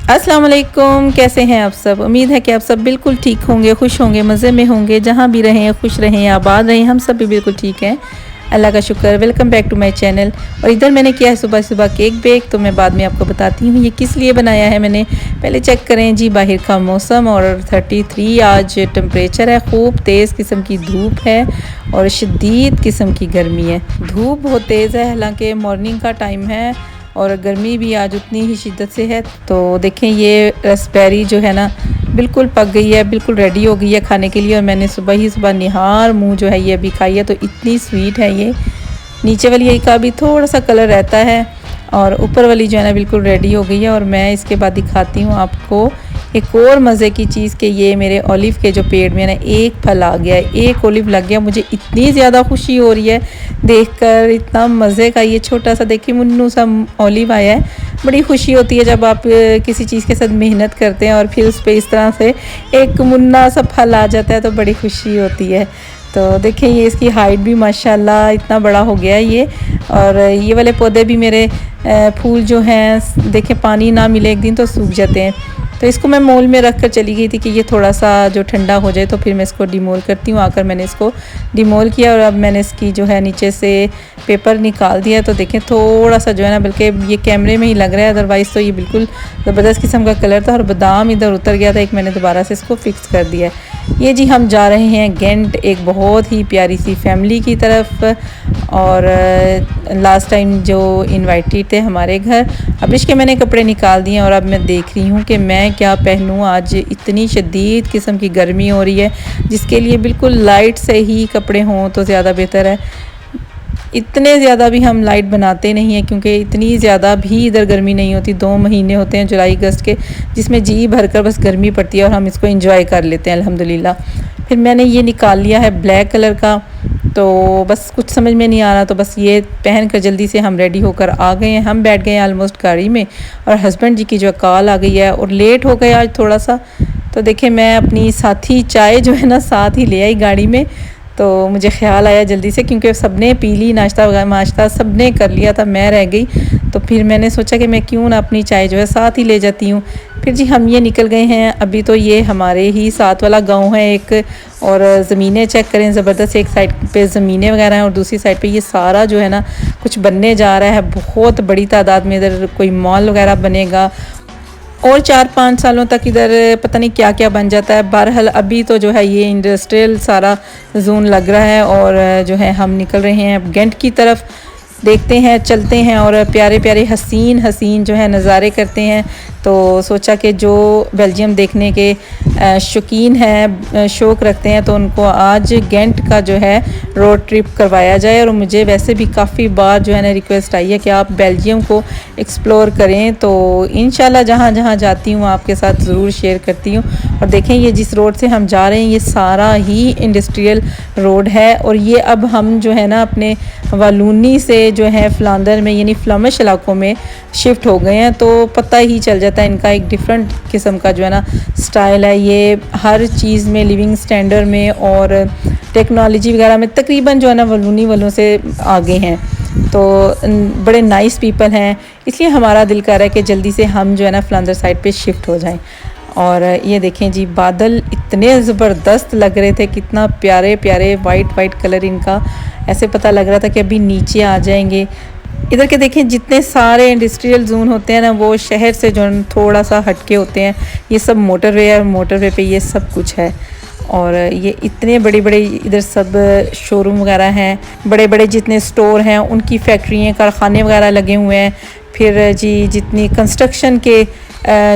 अस्सलाम वालेकुम, कैसे हैं आप सब। उम्मीद है कि आप सब बिल्कुल ठीक होंगे, खुश होंगे, मज़े में होंगे। जहाँ भी रहें, खुश रहें, आबाद रहें। हम सब भी बिल्कुल ठीक हैं, अल्लाह का शुक्र। Welcome back to my channel. और इधर मैंने किया है सुबह सुबह केक बेक, तो मैं बाद में आपको बताती हूँ ये किस लिए बनाया है मैंने। पहले चेक करें जी बाहर का मौसम, और 33 आज टेम्परेचर है। खूब तेज़ किस्म की धूप है और शदीद किस्म की गर्मी है। धूप बहुत तेज़ है, हालांकि मॉर्निंग का टाइम है, और गर्मी भी आज उतनी ही शिद्दत से है। तो देखें ये रसबेरी जो है ना बिल्कुल पक गई है, बिल्कुल रेडी हो गई है खाने के लिए। और मैंने सुबह निहार मुंह जो है ये अभी खाई है, तो इतनी स्वीट है ये। नीचे वाली का भी थोड़ा सा कलर रहता है, और ऊपर वाली जो है ना बिल्कुल रेडी हो गई है। और मैं इसके बाद दिखाती हूँ आपको एक और मज़े की चीज़ कि ये मेरे ओलिव के जो पेड़ में ना एक फल आ गया है, एक ओलिव लग गया। मुझे इतनी ज़्यादा खुशी हो रही है देखकर, इतना मज़े का ये छोटा सा देखिए मुन्नू सा ओलिव आया है। बड़ी खुशी होती है जब आप किसी चीज़ के साथ मेहनत करते हैं और फिर उस पर इस तरह से एक मुन्ना सा फल आ जाता है, तो बड़ी खुशी होती है। तो देखें ये इसकी हाइट भी माशाल्लाह इतना बड़ा हो गया है ये। और ये वाले पौधे भी मेरे फूल जो हैं देखें पानी ना मिले एक दिन तो सूख जाते हैं। तो इसको मैं मोल में रख कर चली गई थी कि ये थोड़ा सा जो ठंडा हो जाए तो फिर मैं इसको डिमोल करती हूँ। आकर मैंने इसको डिमोल किया, और अब मैंने इसकी जो है नीचे से पेपर निकाल दिया। तो देखें थोड़ा सा जो है ना, बल्कि ये कैमरे में ही लग रहा है, अदरवाइज़ तो ये बिल्कुल ज़बरदस्त किस्म का कलर था। और बादाम इधर उतर गया था, एक मैंने दोबारा से इसको फिक्स कर दिया है। ये जी हम जा रहे हैं गेंट, एक बहुत ही प्यारी सी फैमिली की तरफ। और लास्ट टाइम जो इनवाइटेड थे हमारे घर, अब इसके मैंने कपड़े निकाल दिए, और अब मैं देख रही हूँ कि मैं क्या पहनूँ। आज इतनी शदीद किस्म की गर्मी हो रही है, जिसके लिए बिल्कुल लाइट से ही कपड़े हों तो ज़्यादा बेहतर है। इतने ज़्यादा भी हम लाइट बनाते नहीं हैं, क्योंकि इतनी ज़्यादा भी इधर गर्मी नहीं होती। 2 महीने होते हैं जुलाई अगस्त के, जिसमें जी भरकर बस गर्मी पड़ती है और हम इसको एंजॉय कर लेते हैं अल्हम्दुलिल्लाह। फिर मैंने ये निकाल लिया है ब्लैक कलर का, तो बस कुछ समझ में नहीं आ रहा, तो बस ये पहन कर जल्दी से हम रेडी होकर आ गए हैं। हम बैठ गए हैं ऑलमोस्ट गाड़ी में, और हस्बैंड जी की जो कॉल आ गई है, और लेट हो गए आज थोड़ा सा। तो देखें मैं अपनी साथी चाय जो है ना साथ ही ले आई गाड़ी में। तो मुझे ख्याल आया जल्दी से, क्योंकि सबने पी ली, नाश्ता सबने कर लिया था, मैं रह गई। तो फिर मैंने सोचा कि मैं क्यों ना अपनी चाय जो है साथ ही ले जाती हूँ। फिर जी हम ये निकल गए हैं। अभी तो ये हमारे ही साथ वाला गांव है एक, और ज़मीनें चेक करें ज़बरदस्त। एक साइड पे ज़मीनें वगैरह हैं, और दूसरी साइड पे ये सारा जो है ना कुछ बनने जा रहा है। बहुत बड़ी तादाद में इधर कोई मॉल वगैरह बनेगा, और 4-5 सालों तक इधर पता नहीं क्या क्या बन जाता है। बहरहाल अभी तो जो है ये इंडस्ट्रियल सारा जोन लग रहा है, और जो है हम निकल रहे हैं गेंट की तरफ। देखते हैं, चलते हैं, और प्यारे प्यारे हसीन हसीन जो है नज़ारे करते हैं। तो सोचा कि जो बेल्जियम देखने के शौकीन हैं, शौक़ रखते हैं, तो उनको आज गेंट का जो है रोड ट्रिप करवाया जाए। और मुझे वैसे भी काफ़ी बार जो है ना रिक्वेस्ट आई है कि आप बेल्जियम को एक्सप्लोर करें। तो इंशाल्लाह जहाँ जहाँ जाती हूँ आपके साथ ज़रूर शेयर करती हूँ। और देखें ये जिस रोड से हम जा रहे हैं ये सारा ही इंडस्ट्रियल रोड है, और ये अब हम जो है ना अपने वालूनी से जो है फ्लांदर में यानी फ्लमिश इलाकों में शिफ्ट हो गए हैं। तो पता ही चल जाता है इनका एक डिफरेंट किस्म का जो है ना स्टाइल है। ये हर चीज़ में, लिविंग स्टैंडर्ड में और टेक्नोलॉजी वगैरह में तकरीबन जो है ना वालूनी वालों से आगे हैं। तो बड़े नाइस पीपल हैं, इसलिए हमारा दिल कर रहा है कि जल्दी से हम जो है ना फ्लांदर साइड पे शिफ्ट हो जाएं। और ये देखें जी बादल इतने ज़बरदस्त लग रहे थे, कितना प्यारे प्यारे वाइट कलर इनका। ऐसे पता लग रहा था कि अभी नीचे आ जाएंगे। इधर के देखें जितने सारे इंडस्ट्रियल जोन होते हैं ना, वो शहर से जो थोड़ा सा हटके होते हैं। ये सब मोटरवे है, मोटरवे पे ये सब कुछ है। और ये इतने बड़े बड़े इधर सब शोरूम वगैरह हैं, बड़े बड़े जितने स्टोर हैं उनकी फैक्ट्रियाँ, कारखाने वगैरह लगे हुए हैं। फिर जी जितनी कंस्ट्रक्शन के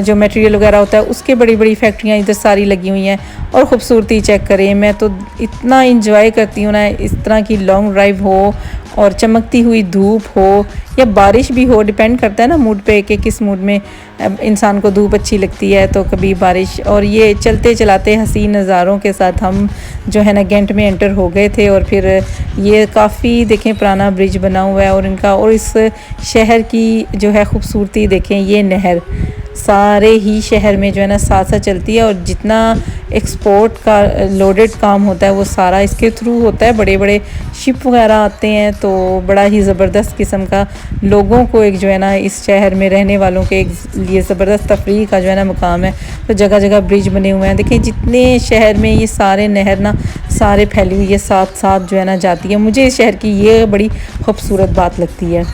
जो मटेरियल वगैरह होता है उसके बड़ी बड़ी फैक्ट्रियाँ इधर सारी लगी हुई हैं। और ख़ूबसूरती चेक करें, मैं तो इतना इंजॉय करती हूँ ना इस तरह की लॉन्ग ड्राइव हो, और चमकती हुई धूप हो या बारिश भी हो, डिपेंड करता है ना मूड पे कि किस मूड में इंसान को धूप अच्छी लगती है, तो कभी बारिश। और ये चलते चलाते हसीन नज़ारों के साथ हम जो है ना गेंट में एंटर हो गए थे। और फिर ये काफ़ी देखें पुराना ब्रिज बना हुआ है, और इनका और इस शहर की जो है ख़ूबसूरती देखें। ये नहर सारे ही शहर में जो है ना साथ साथ चलती है, और जितना एक्सपोर्ट का लोडेड काम होता है वो सारा इसके थ्रू होता है। बड़े बड़े शिप वगैरह आते हैं, तो बड़ा ही ज़बरदस्त किस्म का लोगों को एक जो है ना इस शहर में रहने वालों के एक लिए ज़बरदस्त तफरीह का जो है ना मुकाम है। तो जगह जगह ब्रिज बने हुए हैं। देखिए जितने शहर में ये सारे नहर ना सारे फैली हुई है, साथ साथ जो है ना जाती है। मुझे इस शहर की ये बड़ी खूबसूरत बात लगती है।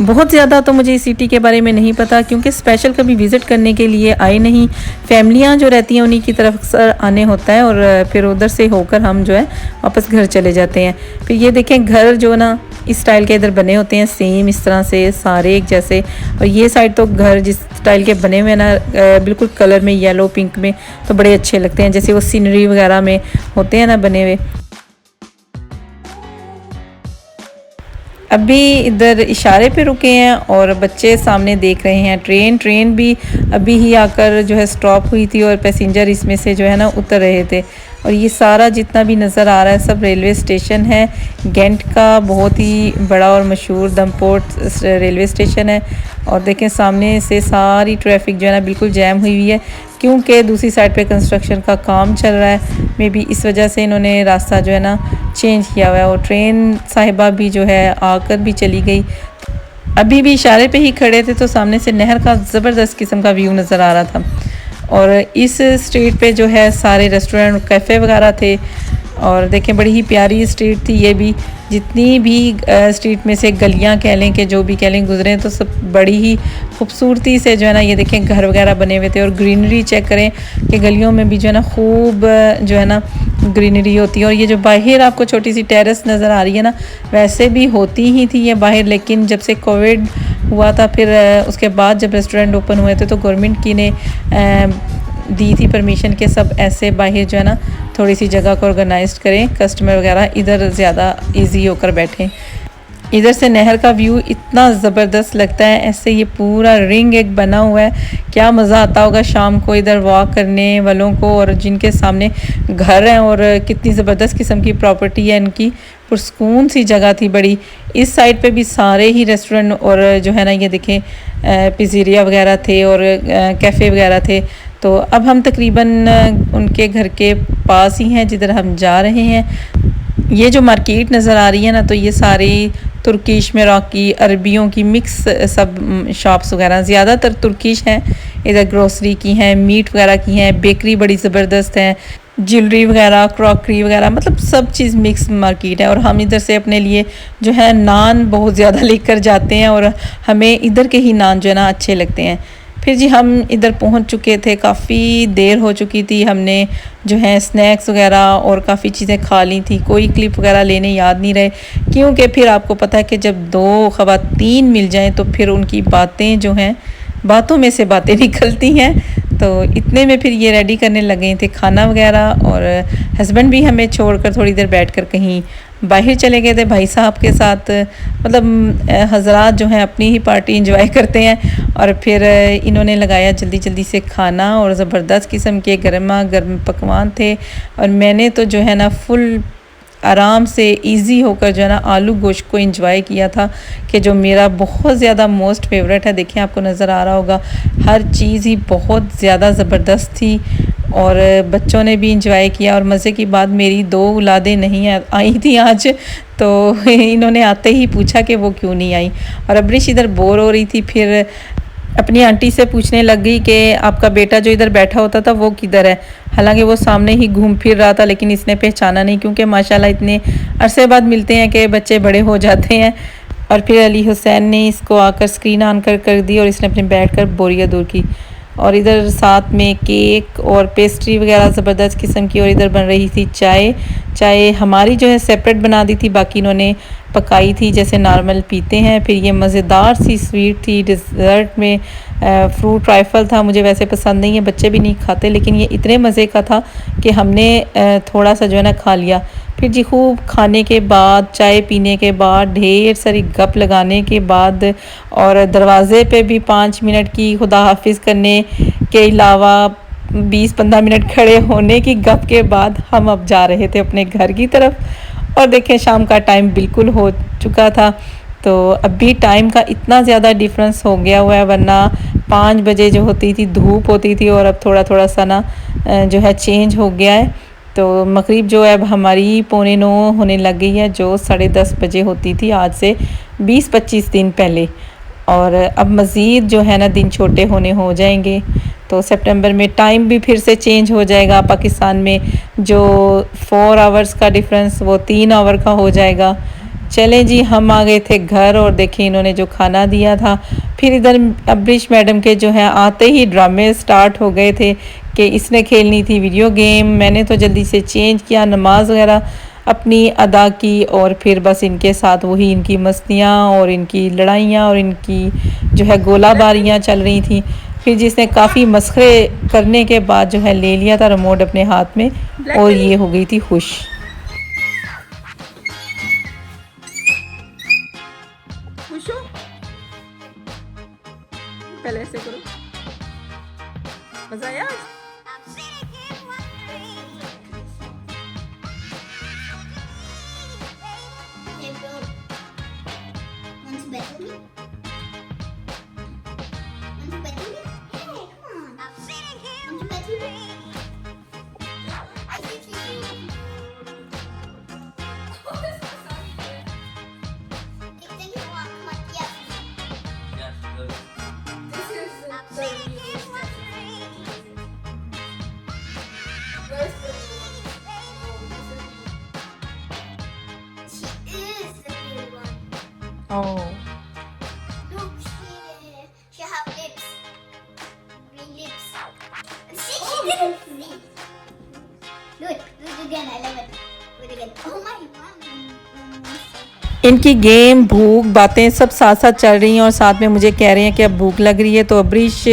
बहुत ज़्यादा तो मुझे इस सिटी के बारे में नहीं पता, क्योंकि स्पेशल कभी विज़िट करने के लिए आए नहीं। फैमिलियाँ जो रहती हैं उन्हीं की तरफ अक्सर आने होता है, और फिर उधर से होकर हम जो है वापस घर चले जाते हैं। फिर ये देखें घर जो ना इस स्टाइल के इधर बने होते हैं, सेम इस तरह से सारे एक जैसे। और ये साइड तो घर जिस स्टाइल के बने हुए हैं ना बिल्कुल कलर में येलो पिंक में, तो बड़े अच्छे लगते हैं, जैसे वो सीनरी वगैरह में होते हैं ना बने हुए। अभी इधर इशारे पे रुके हैं और बच्चे सामने देख रहे हैं ट्रेन भी अभी ही आकर जो है स्टॉप हुई थी, और पैसेंजर इसमें से जो है ना उतर रहे थे। और ये सारा जितना भी नज़र आ रहा है सब रेलवे स्टेशन है गेंट का, बहुत ही बड़ा और मशहूर दमपोर्ट रेलवे स्टेशन है। और देखें सामने से सारी ट्रैफिक जो है ना बिल्कुल जैम हुई हुई है, क्योंकि दूसरी साइड पे कंस्ट्रक्शन का काम चल रहा है। मे बी इस वजह से इन्होंने रास्ता जो है ना चेंज किया हुआ है। और ट्रेन साहिबा भी जो है आकर भी चली गई। अभी भी इशारे पे ही खड़े थे तो सामने से नहर का ज़बरदस्त किस्म का व्यू नज़र आ रहा था। और इस स्ट्रीट पे जो है सारे रेस्टोरेंट कैफ़े वगैरह थे। और देखें बड़ी ही प्यारी स्ट्रीट थी ये भी। जितनी भी स्ट्रीट में से गलियां कह लें कि जो भी कह लें गुजरे, तो सब बड़ी ही खूबसूरती से जो है ना ये देखें घर वगैरह बने हुए थे। और ग्रीनरी चेक करें कि गलियों में भी जो है ना खूब जो है ना ग्रीनरी होती है। और ये जो बाहर आपको छोटी सी टेरेस नज़र आ रही है ना, वैसे भी होती ही थी ये बाहर, लेकिन जब से कोविड हुआ था फिर उसके बाद जब रेस्टोरेंट ओपन हुए थे तो गवर्नमेंट की ने दी थी परमिशन के सब ऐसे बाहर जो है ना थोड़ी सी जगह को ऑर्गेनाइज करें, कस्टमर वगैरह इधर ज़्यादा इजी होकर बैठें। इधर से नहर का व्यू इतना ज़बरदस्त लगता है, ऐसे ये पूरा रिंग एक बना हुआ है। क्या मज़ा आता होगा शाम को इधर वॉक करने वालों को, और जिनके सामने घर हैं और कितनी ज़बरदस्त किस्म की प्रॉपर्टी है इनकी। पुरसकून सी जगह थी बड़ी। इस साइड पे भी सारे ही रेस्टोरेंट और जो है ना ये देखें पिज़्ज़ेरिया वगैरह थे और कैफ़े वगैरह थे। तो अब हम तकरीबन उनके घर के पास ही हैं जिधर हम जा रहे हैं। ये जो मार्केट नज़र आ रही है ना, तो ये सारी तुर्किश मराकी अरबियों की मिक्स सब शॉप्स वगैरह ज़्यादातर तुर्किश हैं। इधर ग्रोसरी की हैं, मीट वगैरह की हैं, बेकरी बड़ी ज़बरदस्त है, ज्वेलरी वगैरह, क्रॉकरी वगैरह, मतलब सब चीज़ मिक्स मार्केट है। और हम इधर से अपने लिए जो है नान बहुत ज़्यादा लेकर जाते हैं, और हमें इधर के ही नान जो है ना अच्छे लगते हैं। फिर जी हम इधर पहुंच चुके थे, काफ़ी देर हो चुकी थी। हमने जो है स्नैक्स वगैरह और काफ़ी चीज़ें खा ली थी। कोई क्लिप वगैरह लेने याद नहीं रहे, क्योंकि फिर आपको पता है कि जब दो ख़वातीन मिल जाएं तो फिर उनकी बातें जो हैं बातों में से बातें निकलती हैं। तो इतने में फिर ये रेडी करने लगे थे खाना वगैरह, और हस्बैंड भी हमें छोड़कर थोड़ी देर बैठकर कहीं बाहर चले गए थे भाई साहब के साथ। मतलब हजरात जो हैं अपनी ही पार्टी इंजॉय करते हैं। और फिर इन्होंने लगाया जल्दी जल्दी से खाना, और ज़बरदस्त किस्म के गर्मा गर्म पकवान थे। और मैंने तो जो है ना फुल आराम से इजी होकर जो है ना आलू गोश्त को एंजॉय किया था, कि जो मेरा बहुत ज़्यादा मोस्ट फेवरेट है। देखिए आपको नज़र आ रहा होगा हर चीज़ ही बहुत ज़्यादा ज़बरदस्त थी, और बच्चों ने भी इंजॉय किया। और मज़े की बात मेरी दो औलादें नहीं आई थी आज, तो इन्होंने आते ही पूछा कि वो क्यों नहीं आई। और अब्रिश इधर बोर हो रही थी, फिर अपनी आंटी से पूछने लग गई कि आपका बेटा जो इधर बैठा होता था वो किधर है। हालांकि वो सामने ही घूम फिर रहा था, लेकिन इसने पहचाना नहीं, क्योंकि माशाल्लाह इतने अरसे बाद मिलते हैं कि बच्चे बड़े हो जाते हैं। और फिर अली हुसैन ने इसको आकर स्क्रीन ऑन कर दी, और इसने अपने बैठ कर बोरियत दूर की। और इधर साथ में केक और पेस्ट्री वगैरह ज़बरदस्त किस्म की, और इधर बन रही थी चाय हमारी जो है सेपरेट बना दी थी, बाकी इन्होंने पकाई थी जैसे नॉर्मल पीते हैं। फिर ये मज़ेदार सी स्वीट थी। डिज़र्ट में फ्रूट ट्राइफल था, मुझे वैसे पसंद नहीं है, बच्चे भी नहीं खाते, लेकिन ये इतने मज़े का था कि हमने थोड़ा सा जो है ना खा लिया। फिर जी खूब खाने के बाद, चाय पीने के बाद, ढेर सारी गप लगाने के बाद, और दरवाज़े पे भी 5 मिनट की खुदा हाफिज़ करने के अलावा 20-15 मिनट खड़े होने की गप के बाद हम अब जा रहे थे अपने घर की तरफ। और देखें शाम का टाइम बिल्कुल हो चुका था, तो अभी टाइम का इतना ज़्यादा डिफरेंस हो गया हुआ है, वरना 5 बजे जो होती थी धूप होती थी, और अब थोड़ा थोड़ा सा ना जो है चेंज हो गया है। तो मगरिब जो है अब हमारी 8:45 होने लग गई है, जो 10:30 बजे होती थी आज से 20-25 दिन पहले। और अब मज़ीद जो है ना दिन छोटे होने हो जाएंगे, तो सितंबर में टाइम भी फिर से चेंज हो जाएगा। पाकिस्तान में जो 4 आवर्स का डिफरेंस वो 3 आवर का हो जाएगा। चलें जी, हम आ गए थे घर और देखें इन्होंने जो खाना दिया था। फिर इधर अब्रिश मैडम के जो है आते ही ड्रामे स्टार्ट हो गए थे कि इसने खेलनी थी वीडियो गेम। मैंने तो जल्दी से चेंज किया, नमाज वगैरह अपनी अदा की और फिर बस इनके साथ वही इनकी मस्तियाँ और इनकी लड़ाइयाँ और इनकी जो है गोलाबारियाँ चल रही थी। फिर जिसने काफ़ी मस्खरे करने के बाद जो है ले लिया था रिमोट अपने हाथ में और ये हो गई थी खुश। खुश हो? पहले ऐसे करो, मजा आया? Oh. Look, she have lips. Green lips. See, she did it. See. Do it again. I love it. Do it again. Oh my God. इनकी गेम, भूख, बातें सब साथ साथ चल रही हैं और साथ में मुझे कह रहे हैं कि अब भूख लग रही है। तो अब्रिश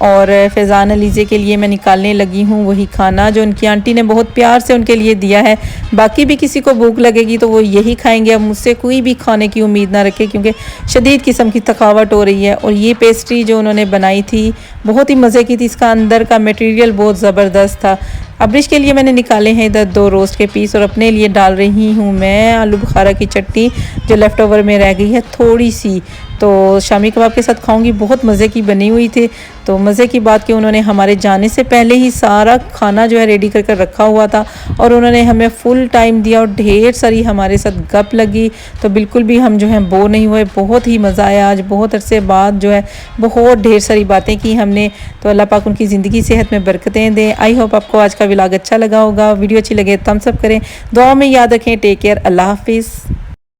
और फैज़ान अलीज़े के लिए मैं निकालने लगी हूँ वही खाना जो उनकी आंटी ने बहुत प्यार से उनके लिए दिया है। बाकी भी किसी को भूख लगेगी तो वो यही खाएंगे। अब मुझसे कोई भी खाने की उम्मीद ना रखे क्योंकि शदीद किस्म की थकावट हो रही है। और ये पेस्ट्री जो उन्होंने बनाई थी बहुत ही मज़े की थी, इसका अंदर का मटेरियल बहुत ज़बरदस्त था। अब्रिश के लिए मैंने निकाले हैं इधर 2 रोस्ट के पीस और अपने लिए डाल रही हूँ मैं आलू बुखारा की चटनी जो लेफ़्ट ओवर में रह गई है थोड़ी सी, तो शामी कबाब के साथ खाऊंगी। बहुत मज़े की बनी हुई थी। तो मज़े की बात कि उन्होंने हमारे जाने से पहले ही सारा खाना जो है रेडी कर रखा हुआ था और उन्होंने हमें फुल टाइम दिया और ढेर सारी हमारे साथ गप लगी। तो बिल्कुल भी हम जो है बोर नहीं हुए, बहुत ही मज़ा आया। आज बहुत अरसे बाद जो है बहुत ढेर सारी बातें की हमने। तो अल्लाह पाक उनकी ज़िंदगी सेहत में बरकतें दें। आई होप आपको आज का व्लॉग अच्छा लगा होगा। वीडियो अच्छी लगे थम्स अप करें, दुआ में याद रखें। टेक केयर, अल्लाह हाफिज़।